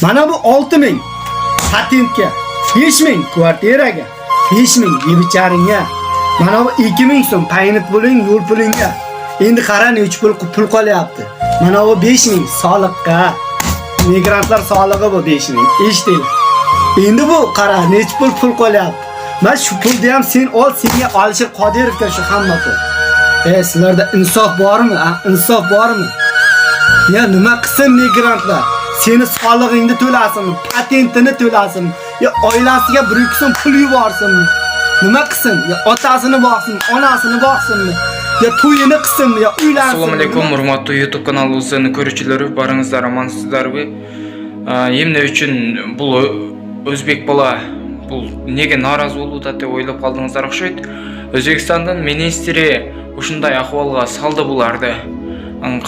Mana bu 6000 patentga, 5000 kvartiraga, 5000 yebicharingga, mana bu 2000 so'm paynet bo'ling yo'l pulingga. Endi qara nechta pul qolyapti. Mana bu 5000 soliqqa. Migrantlar solig'i bu 5000. Eshitdinglar. Endi bu qara nechta pul qolyapti. Mana shu pulni ham sen ol, senga Alisher Qodirovga shu hamma pul. Sizlarda insof bormi? Insof bormi? Ya nima qilsin migrantlar? Seni solig'ingni to'lasin, patentini to'lasin, ya oilasiga 1-2 so'm pul yuborsin. Nima qilsin? Ya otasini boqsin, onasini boqsinmi? Ya to'yini qilsinmi, ya uylansin. Assalomu alaykum, hurmatli YouTube kanalimizning ko'ruvchilari, baringizlar amansizlarmi? Emne uchun bu o'zbek bola bu nega norozi bo'ldi deb o'ylab qoldingizlar o'xshaydi. O'zbekistondan ministri o'shunday ahvolga saldi bulardi.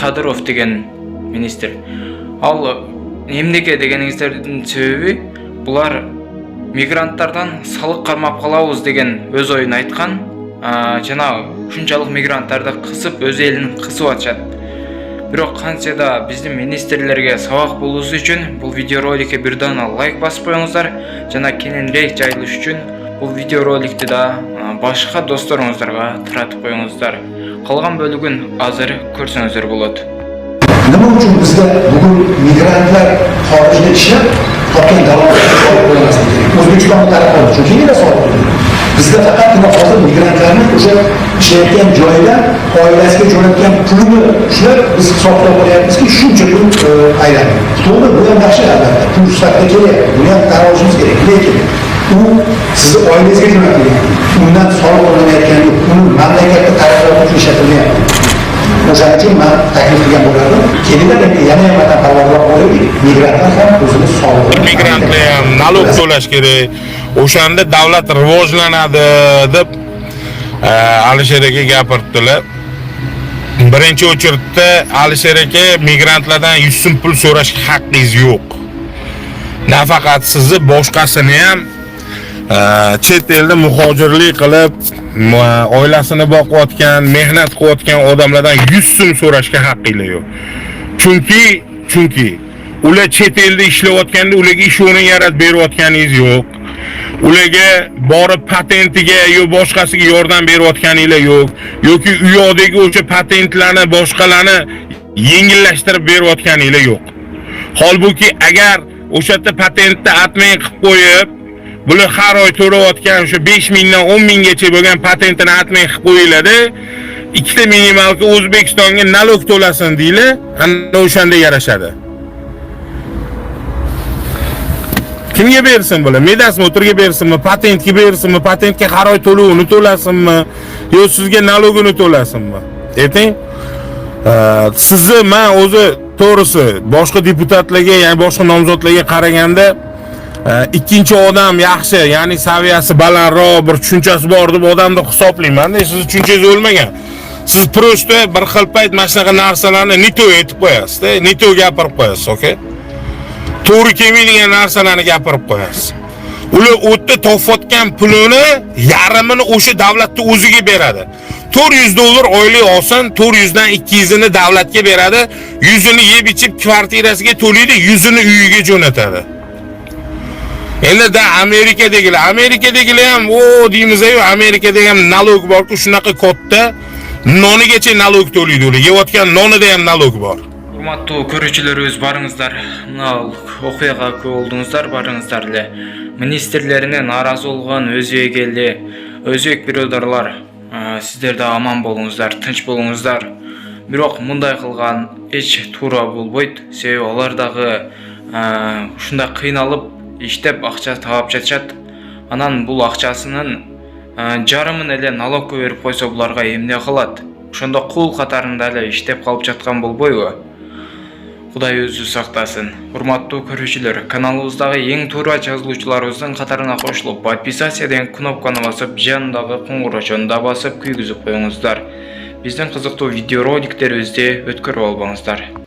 Qadirov degan ministr. Al emnege deganingizlarning sebebi bular migrantlardan sалық qarmab qolamiz degan o'z o'yini aytgan. Jana shunchalik migrantlarni qisib o'z elini qisib atishadi. Biroq qanchada bizning ministrlarga savoq bo'lishi uchun bu videorolikka birdan like bosib qo'yingizlar. Jana keyinroq joylash uchun bu videorolikni da boshqa do'stlaringizlarga taratib qo'yingizlar. Qolgan bo'lігін hozir ko'rsangizlar bo'ladi. Nima uchun bizda bugun migrantlar xorijda ishlab topgan daromadni olib qo'ymaslik kerak? O'zbekiston tarafdori chunki nima savol? Bizda faqatgina hozir migrantlarni o'sha ishlayotgan joyidan oilasiga jo'natgan pulini ushlab biz hisoblab qo'yapmizki, shuncha pul aylanadi. To'g'ri, bu ham yaxshi albatta. Pul sifatida kelyapti. Buni ham qaror olishimiz kerak. Lekin u sizni oilangizga jo'natilgan. Undan soliq olinayotgani yo'q. Uni mamlakatda taraqqiyot uchun ishlatilmayapti. O'shaning uchun men taklif qilgan bo'lardim. Kelinglar endi yana vatanparvarlar bo'laylik. Migrantlar ham o'zini soliqini migrantlar ham nalog to'lash kerak. O'shanda davlat rivojlanadi deb Alisher aka gapirdilar. Birinchi o'chirtda Alisher aka migrantlardan 100 so'm pul so'rashga haqqingiz yo'q. Nafaqat sizni boshqasini ham chet elda muhojirlik qilib oilasini boqayotgan, mehnat qilayotgan odamlardan 100 so'm so'rashga haqqingiz yo'q. Chunki ular chet elda ishlayotganda ularga ish o'rni yaratib berayotganingiz yo'q. Ularga borib patentiga yo boshqasiga yordam berayotganingiz yo'q. Yoki u yoqdagi o'sha patentlarni boshqalarni yengillashtirib berayotganingiz yo'q. Holbuki agar o'sha yerda patentni atmay qilib qo'yib, bular har oy to'layotgan o'sha 5000 dan 10000 gacha bo'lgan patentini atmay qilib qo'yiladi. Ikkita minimalga O'zbekistonga nalog to'lasin deylar, ana o'shanda yarashadi. Kimga bersin bular? Medas motorga bersinmi, patentga bersinmi, patentga har oy to'lovini to'lasinmi, yo sizga nalogini to'lasinmi? Ayting. Sizni men o'zi to'g'risi boshqa deputatlarga, ya'ni boshqa nomzodlarga qaraganda ikkinchi odam yaxshi, ya'ni saviyasi balandroq, bir tushunchasi bor deb odamni hisoblayman-da. Siz tushunchangiz o'lmagan. Siz prosta bir xil payt mana shunaqa narsalarni nito aytib qo'yasiz-da, nito gapirib qo'yasiz, okey? To'g'ri kelmaydigan narsalarni gapirib qo'yasiz. Ular o'tda topayotgan pulini yarmini o'sha davlatning o'ziga beradi. $400 oylik olsin, 400 dan 200 ni davlatga beradi, 100 ni yeb ichib kvartirasiga to'laydi, 100 ni uyiga jo'natadi. Endi da Amerikadagilar ham o deymiz-ku, Amerikada ham nalog bor-ku, shunaqa katta nonigacha nalog to'laydi ular. Yeyotgan nonida ham nalog bor. Hurmatli ko'ruvchilar, o'z baringizlar. Mana o'qiyaga ko'ldingizlar, baringizlarlar. Ministrlarine norozi bo'lgan o'ziga keldi. O'zbek birodarlar, sizlar da aman bo'lingizlar, tinch bo'lingizlar. Biroq bunday qilgan hech to'g'ri bo'lmaydi. Sebebi ulardagi shunday qiynalib ishlab ақша topib жатышат. Anan bu ақшасының жарымын эле налогқа беріп қойса, бұларға эмне кылат? Ошондо кул катарында эле иштеп калып жаткан болбойбу? Кудай өзү сактасын. Урматтуу көрүүчүлөр, каналыбыздагы эң туура жазылуучуларыбыздын катарына кошулуп, подписаться деген кнопканы басып, жанындагы коңгурочону да басып күйгүзүп коюңуздар. Биздин кызыктуу видеороликтерибизди өткөрүп албаңыздар.